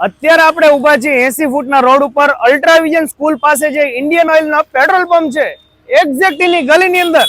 અત્યારે આપણે ઊભા છીએ 80 ફૂટના રોડ ઉપર અલ્ટ્રાવિઝન સ્કૂલ પાસે જે ઇન્ડિયન ઓઇલનો પેટ્રોલ પંપ છે એક્ઝેક્ટલી ગલીની અંદર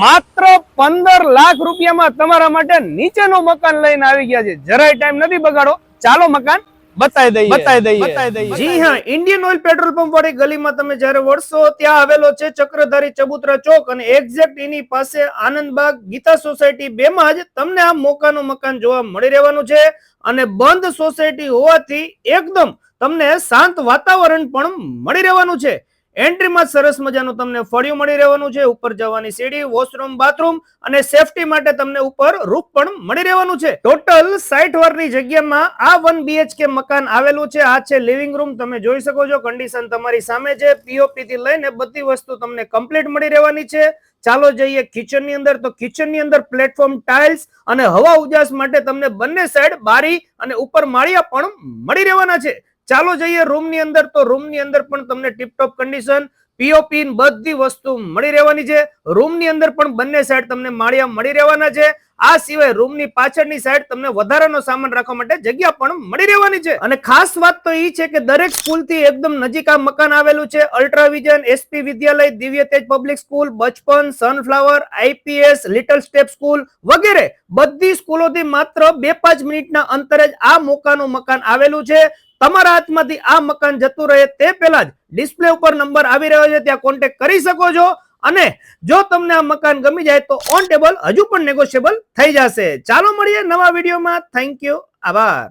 માત્ર 15 લાખ રૂપિયામાં તમારા માટે નીચેનું મકાન લઈને આવી ગયા છે। જરાય ટાઈમ નથી બગાડો, ચાલો મકાન બતાવી દઈએ। જી હા, ઇન્ડિયન ઓઇલ પેટ્રોલ પંપ વાળી ગલીમાં તમે જ્યારે વળશો ત્યાં આવેલો છે ચક્રધારી ચબુતરા ચોક અને એક્ઝેક્ટ એની પાસે આનંદબાગ ગીતા સોસાયટી બેમાં જ તમને આ મોકાનું મકાન જોવા મળી રહેવાનું છે। અને બંધ સોસાયટી હોવાથી એકદમ તમને શાંત વાતાવરણ પણ મળી રહેવાનું છે। એન્ટ્રીમાં સરસ મજાનું તમને ફળિયું મળી રહેવાનું છે, ઉપર જવાની સીડી, વોશરૂમ, બાથરૂમ અને સેફટી માટે તમને ઉપર રૂફ પણ મળી રહેવાનું છે। ટોટલ 60 વારની જગ્યામાં આ 1 BHK મકાન આવેલું છે। આ છે લિવિંગ રૂમ, તમે જોઈ શકો છો, કન્ડિશન તમારી સામે છે। પીઓપી થી લઈને બધી વસ્તુ તમને કમ્પ્લીટ મળી રહેવાની છે। ચાલો જઈએ કિચન ની અંદર। તો કિચન ની અંદર પ્લેટફોર્મ, ટાઇલ્સ અને હવા ઉજાસ માટે તમને બંને સાઈડ બારી અને ઉપર માળિયા પણ મળી રહેવાના છે। ચાલો જઈએ રૂમ ની અંદર। તો રૂમ ની અંદર પણ તમને ટીપટોપ કન્ડિશન, પીઓપી બધી વસ્તુ મળી રહેવાની છે। રૂમ ની અંદર પણ બંને સાઈડ તમને માળિયા મળી રહેવાના છે। આ સિવાય રૂમ ની પાછળની સાઈડ તમને વધારાનો સામાન રાખવા માટે જગ્યા પણ મળી રહેવાની છે। અને ખાસ વાત તો એ છે કે દરેક સ્કૂલ થી એકદમ નજીક આ મકાન આવેલું છે। અલ્ટ્રાવિઝન, SP Vidyalaya, Divya Tej Public School, Bachpan, Sunflower, IPS, Little Step School વગેરે બધી સ્કૂલોથી માત્ર 2-5 મિનિટના અંતરે જ આ મોકાનું મકાન આવેલું છે। તમારા હાથમાંથી આ મકાન જતું રહે તે પહેલા જ ડિસ્પ્લે ઉપર નંબર આવી રહ્યો છે, ત્યાં કોન્ટેક્ટ કરી શકો છો। અને જો તમને આ મકાન ગમી જાય તો ઓન ટેબલ હજુ પણ નેગોશિયેબલ થઈ જશે। ચાલો મળીએ નવા વિડીયોમાં। થેન્ક યુ, આભાર।